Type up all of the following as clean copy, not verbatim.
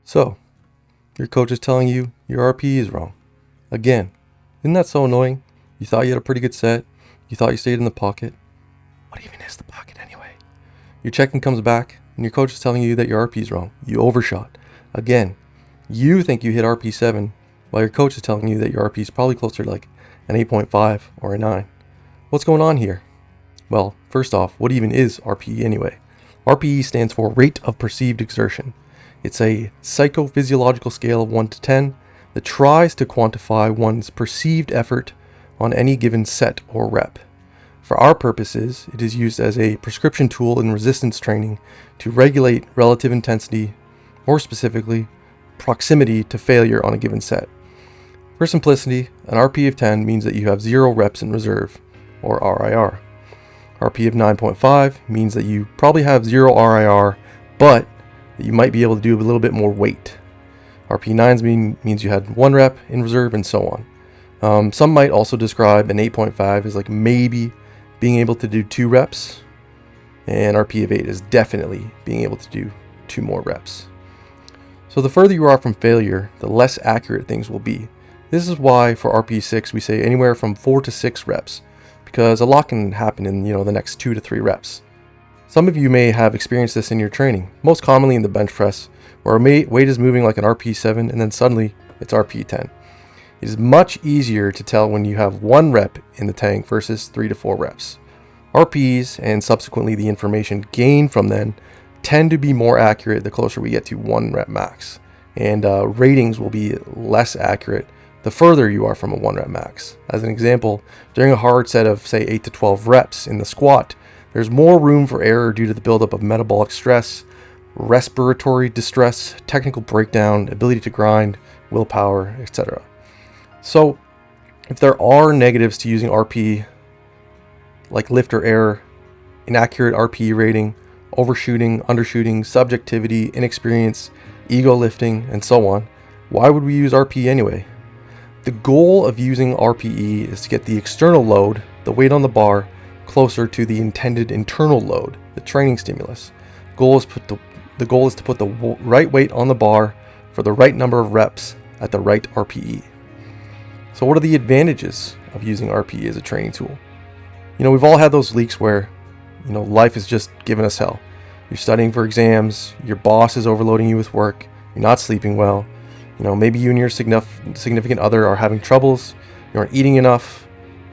So, your coach is telling you your RPE is wrong. Again, isn't that so annoying? You thought you had a pretty good set. You thought you stayed in the pocket. What even is the pocket anyway? Your check-in comes back, and your coach is telling you that your RPE is wrong. You overshot. Again, you think you hit RPE 7, while your coach is telling you that your RPE is probably closer to like an 8.5 or a 9. What's going on here? Well, first off, what even is RPE anyway? RPE stands for Rate of Perceived Exertion. It's a psychophysiological scale of 1 to 10 that tries to quantify one's perceived effort on any given set or rep. For our purposes, it is used as a prescription tool in resistance training to regulate relative intensity, more specifically, proximity to failure on a given set. For simplicity, an RPE of 10 means that you have 0 reps in reserve, or RIR. RPE of 9.5 means that you probably have 0 RIR, but that you might be able to do a little bit more weight. RPE 9 means you had 1 rep in reserve, and so on. Some might also describe an 8.5 as like maybe being able to do 2 reps, and RPE of 8 is definitely being able to do 2 more reps. So the further you are from failure, the less accurate things will be. This is why for RPE 6 we say anywhere from 4 to 6 reps, because a lot can happen in the next 2 to 3 reps. Some of you may have experienced this in your training, most commonly in the bench press, where weight is moving like an RPE 7 and then suddenly it's RPE 10. It is much easier to tell when you have 1 rep in the tank versus 3 to 4 reps. RPEs and subsequently the information gained from them tend to be more accurate the closer we get to 1 rep max, and ratings will be less accurate the further you are from a 1 rep max. As an example, during a hard set of say 8 to 12 reps in the squat, there's more room for error due to the buildup of metabolic stress, respiratory distress, technical breakdown, ability to grind, willpower, etc. So, if there are negatives to using RPE, like lifter error, inaccurate RPE rating, overshooting, undershooting, subjectivity, inexperience, ego lifting, and so on, why would we use RPE anyway? The goal of using RPE is to get the external load, the weight on the bar, closer to the intended internal load, the training stimulus. The goal is to put the right weight on the bar for the right number of reps at the right RPE. So what are the advantages of using RPE as a training tool? We've all had those leaks where, life is just giving us hell. You're studying for exams, your boss is overloading you with work, you're not sleeping well, maybe you and your significant other are having troubles, you aren't eating enough,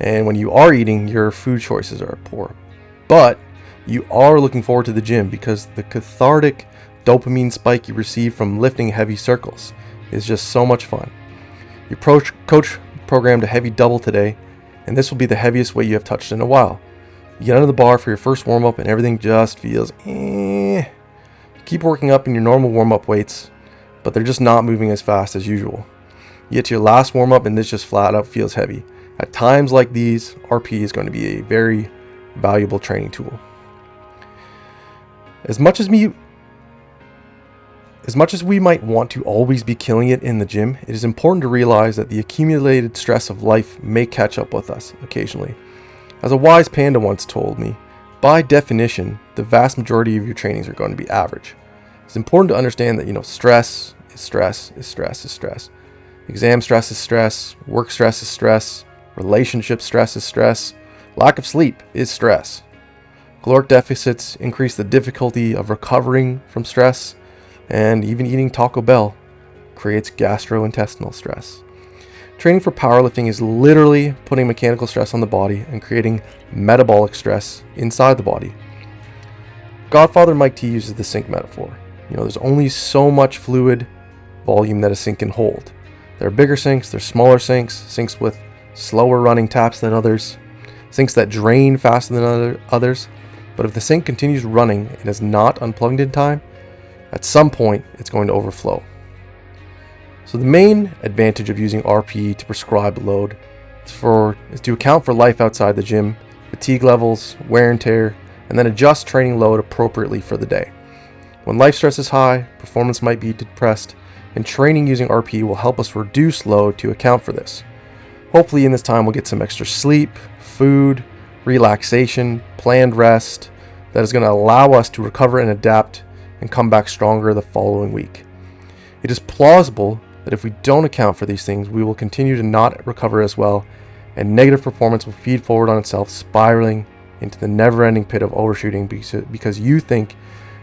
and when you are eating, your food choices are poor. But you are looking forward to the gym because the cathartic dopamine spike you receive from lifting heavy circles is just so much fun. Your coach programmed a heavy double today, and this will be the heaviest weight you have touched in a while. You get under the bar for your first warm-up and everything just feels You keep working up in your normal warm-up weights, but they're just not moving as fast as usual. You get to your last warm-up and this just flat out feels heavy. At times like these, RPE is going to be a very valuable training tool. As much as we might want to always be killing it in the gym, it is important to realize that the accumulated stress of life may catch up with us occasionally. As a wise panda once told me, by definition, the vast majority of your trainings are going to be average. It's important to understand that, stress is stress is stress is stress. Exam stress is stress, work stress is stress, relationship stress is stress, lack of sleep is stress. Caloric deficits increase the difficulty of recovering from stress, and even eating Taco Bell creates gastrointestinal stress. Training for powerlifting is literally putting mechanical stress on the body and creating metabolic stress inside the body. Godfather Mike T uses the sink metaphor. There's only so much fluid volume that a sink can hold. There are bigger sinks, there's smaller sinks, sinks with slower running taps than others, sinks that drain faster than others. But if the sink continues running and is not unplugged in time, at some point it's going to overflow. So the main advantage of using RPE to prescribe load is to account for life outside the gym, fatigue levels, wear and tear, and then adjust training load appropriately for the day. When life stress is high, performance might be depressed, and training using RPE will help us reduce load to account for this. Hopefully in this time we'll get some extra sleep, food, relaxation, planned rest that is going to allow us to recover and adapt and come back stronger the following week. It is plausible that if we don't account for these things, we will continue to not recover as well, and negative performance will feed forward on itself, spiraling into the never-ending pit of overshooting because you think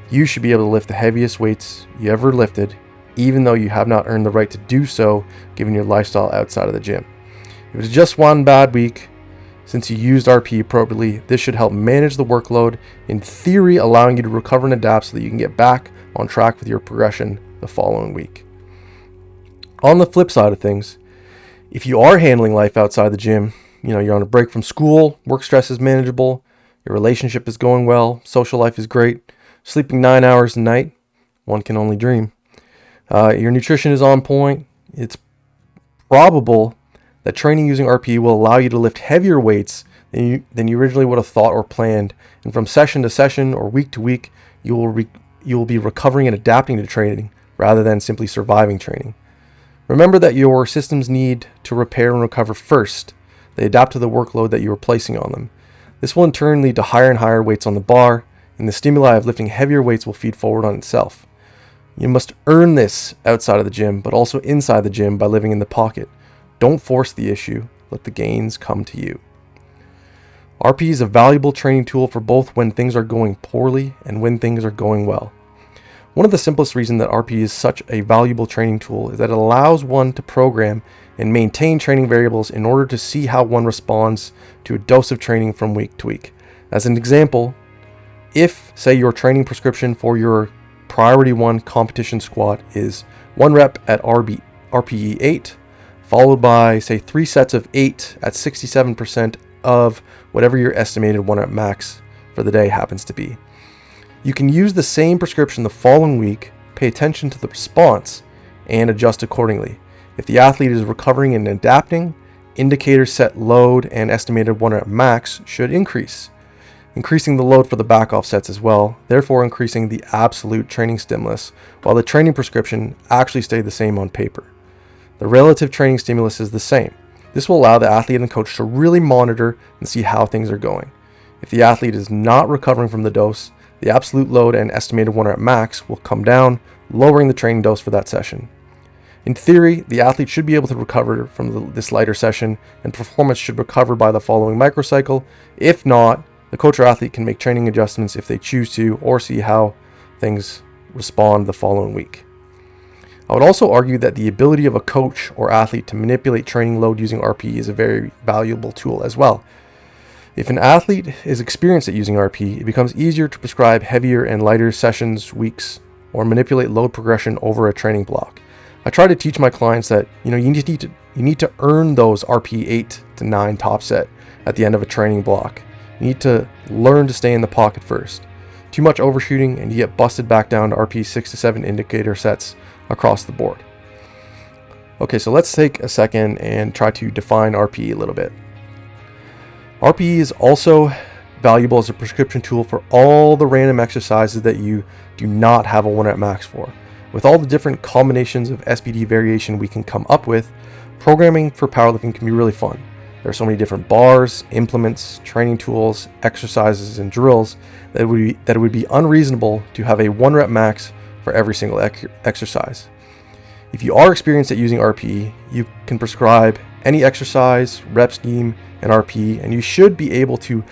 you should be able to lift the heaviest weights you ever lifted, even though you have not earned the right to do so given your lifestyle outside of the gym. If it's just one bad week since you used RPE appropriately, this should help manage the workload, in theory allowing you to recover and adapt so that you can get back on track with your progression the following week. On the flip side of things, if you are handling life outside the gym, you're on a break from school, work stress is manageable, your relationship is going well, social life is great, sleeping 9 hours a night, one can only dream. Your nutrition is on point. It's probable that training using RPE will allow you to lift heavier weights than you originally would have thought or planned. And from session to session or week to week, you will be recovering and adapting to training rather than simply surviving training. Remember that your systems need to repair and recover first. They adapt to the workload that you are placing on them. This will in turn lead to higher and higher weights on the bar, and the stimuli of lifting heavier weights will feed forward on itself. You must earn this outside of the gym, but also inside the gym by living in the pocket. Don't force the issue. Let the gains come to you. RPE is a valuable training tool for both when things are going poorly and when things are going well. One of the simplest reasons that RPE is such a valuable training tool is that it allows one to program and maintain training variables in order to see how one responds to a dose of training from week to week. As an example, if, say, your training prescription for your priority 1 competition squat is 1 rep at RPE 8, followed by, say, 3 sets of 8 at 67% of whatever your estimated 1 rep max for the day happens to be. You can use the same prescription the following week, pay attention to the response, and adjust accordingly. If the athlete is recovering and adapting, indicators set load and estimated 1 rep max should increase, increasing the load for the back off sets as well, therefore increasing the absolute training stimulus, while the training prescription actually stayed the same on paper. The relative training stimulus is the same. This will allow the athlete and coach to really monitor and see how things are going. If the athlete is not recovering from the dose, the absolute load and estimated 1 rep max will come down, lowering the training dose for that session. In theory, the athlete should be able to recover from this lighter session, and performance should recover by the following microcycle. If not, the coach or athlete can make training adjustments if they choose to, or see how things respond the following week. I would also argue that the ability of a coach or athlete to manipulate training load using RPE is a very valuable tool as well. If an athlete is experienced at using RPE, it becomes easier to prescribe heavier and lighter sessions, weeks, or manipulate load progression over a training block. I try to teach my clients that you need to earn those RPE 8 to 9 top set at the end of a training block. You need to learn to stay in the pocket first. Too much overshooting and you get busted back down to RPE 6 to 7 indicator sets across the board. Okay, so let's take a second and try to define RPE a little bit. RPE is also valuable as a prescription tool for all the random exercises that you do not have a 1 rep max for. With all the different combinations of SBD variation we can come up with, programming for powerlifting can be really fun. There are so many different bars, implements, training tools, exercises, and drills that it would be unreasonable to have a 1 rep max for every single exercise. If you are experienced at using RPE, you can prescribe any exercise, rep scheme, and RPE, and you should be able to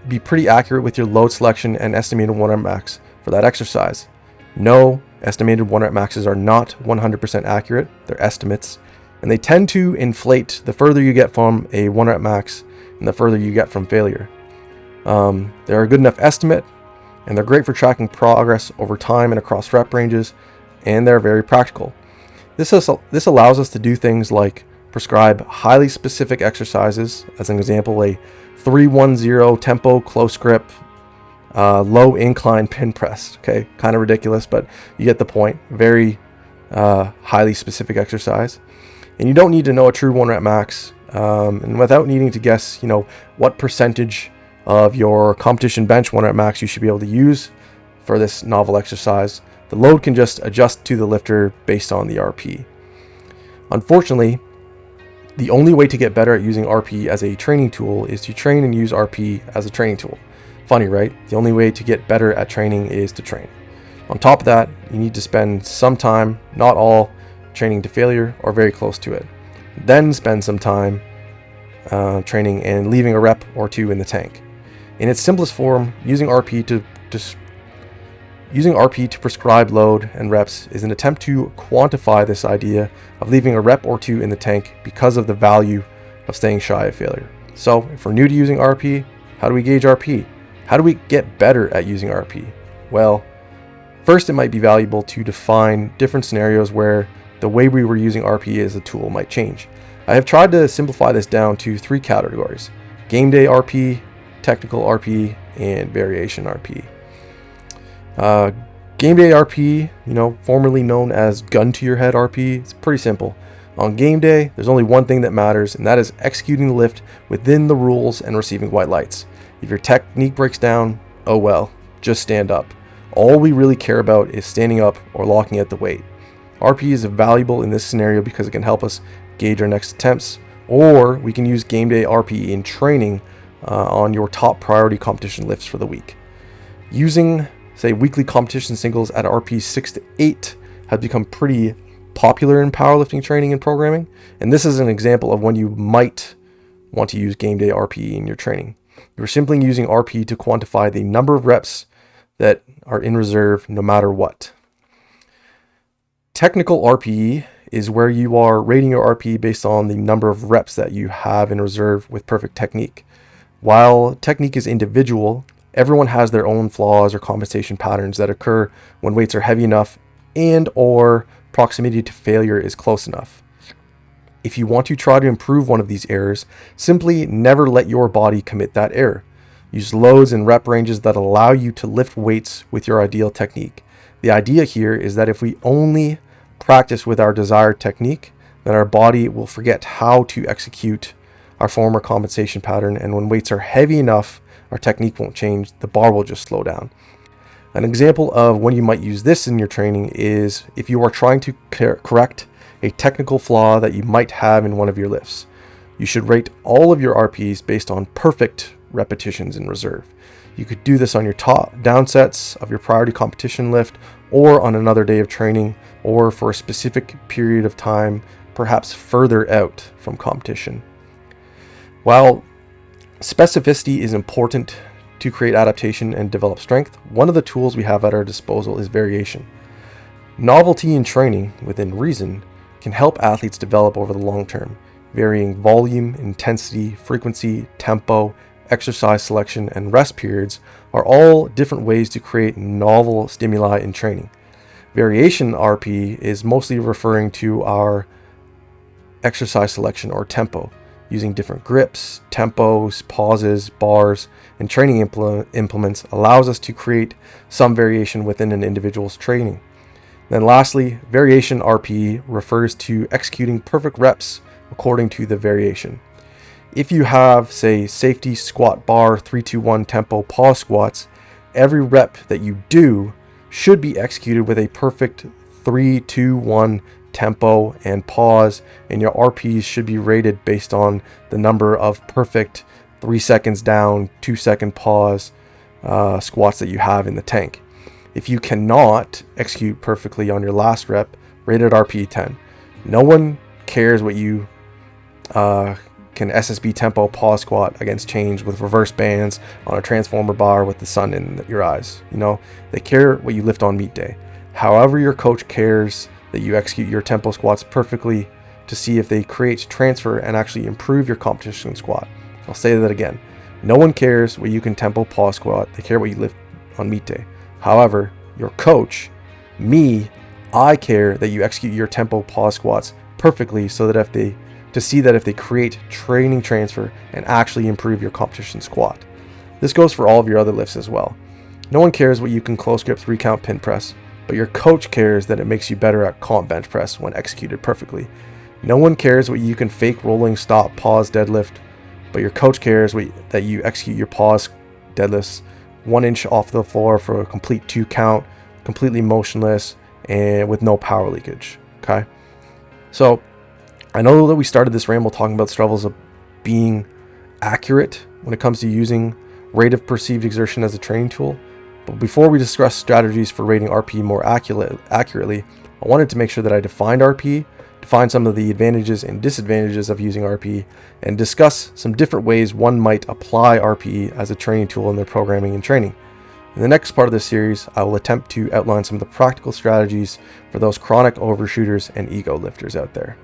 be pretty accurate with your load selection and estimated 1 rep max for that exercise. No, estimated 1 rep maxes are not 100% accurate. They're estimates, and they tend to inflate the further you get from a 1 rep max and the further you get from failure. They're a good enough estimate, and they're great for tracking progress over time and across rep ranges, and they're very practical. This allows us to do things like prescribe highly specific exercises, as an example, a 3-1-0 tempo close grip low incline pin press. Okay, kind of ridiculous, but you get the point. Very highly specific exercise, and you don't need to know a true 1 rep max, and without needing to guess what percentage of your competition bench 1 rep max you should be able to use for this novel exercise. The load can just adjust to the lifter based on the RPE. Unfortunately, the only way to get better at using RPE as a training tool is to train and use RPE as a training tool. Funny, right? The only way to get better at training is to train. On top of that, you need to spend some time, not all, training to failure or very close to it. Then spend some time training and leaving a rep or two in the tank. In its simplest form, using RP to prescribe load and reps is an attempt to quantify this idea of leaving a rep or two in the tank because of the value of staying shy of failure. So if we're new to using RP, how do we gauge RP? How do we get better at using RP? Well, first it might be valuable to define different scenarios where the way we were using RP as a tool might change. I have tried to simplify this down to 3 categories: game day RP, technical RP, and variation RP. Game day RP, formerly known as gun to your head RP, it's pretty simple. On game day, there's only one thing that matters, and that is executing the lift within the rules and receiving white lights. If your technique breaks down, oh well, just stand up. All we really care about is standing up or locking at the weight. RP is valuable in this scenario because it can help us gauge our next attempts, or we can use game day RP in training on your top priority competition lifts for the week. Using, say, weekly competition singles at RP 6 to 8 has become pretty popular in powerlifting training and programming, and this is an example of when you might want to use game day RP in your training. You're simply using RP to quantify the number of reps that are in reserve no matter what. Technical RPE is where you are rating your RPE based on the number of reps that you have in reserve with perfect technique. While technique is individual, everyone has their own flaws or compensation patterns that occur when weights are heavy enough and or proximity to failure is close enough. If you want to try to improve one of these errors, simply never let your body commit that error. Use loads and rep ranges that allow you to lift weights with your ideal technique. The idea here is that if we only practice with our desired technique, then our body will forget how to execute our former compensation pattern, and when weights are heavy enough, our technique won't change, the bar will just slow down. An example of when you might use this in your training is if you are trying to correct a technical flaw that you might have in one of your lifts. You should rate all of your RPs based on perfect repetitions in reserve. You could do this on your top down sets of your priority competition lift, or on another day of training, or for a specific period of time, perhaps further out from competition. While specificity is important to create adaptation and develop strength, one of the tools we have at our disposal is variation. Novelty in training, within reason, can help athletes develop over the long term. Varying volume, intensity, frequency, tempo, exercise selection, and rest periods are all different ways to create novel stimuli in training. Variation RP is mostly referring to our exercise selection or tempo, using different grips, tempos, pauses, bars, and training implements allows us to create some variation within an individual's training. Then lastly, variation RP refers to executing perfect reps according to the variation. If you have, say, safety squat bar 3-2-1 tempo pause squats, every rep that you do should be executed with a perfect 3-2-1 tempo and pause, and your RPs should be rated based on the number of perfect 3 seconds down, 2 second pause squats that you have in the tank. If you cannot execute perfectly on your last rep, rated RP 10. No one cares what you can SSB tempo pause squat against change with reverse bands on a transformer bar with the sun in your eyes. They care what you lift on meet day. However, your coach cares that you execute your tempo squats perfectly to see if they create transfer and actually improve your competition squat. I'll say that again. No one cares what you can tempo pause squat. They care what you lift on meet day. However, your coach, I care that you execute your tempo pause squats perfectly so that if they create training transfer and actually improve your competition squat. This goes for all of your other lifts as well. No one cares what you can close grip 3 count pin press, but your coach cares that it makes you better at comp bench press when executed perfectly. No one cares what you can fake rolling stop pause deadlift, but your coach cares that you execute your pause deadlifts 1 inch off the floor for a complete 2 count, completely motionless and with no power leakage. Okay, so I know that we started this ramble talking about struggles of being accurate when it comes to using rate of perceived exertion as a training tool, But before we discuss strategies for rating RPE more accurately, I wanted to make sure that I defined RPE, define some of the advantages and disadvantages of using RPE, and discuss some different ways one might apply RPE as a training tool in their programming and training. In the next part of this series, I will attempt to outline some of the practical strategies for those chronic overshooters and ego lifters out there.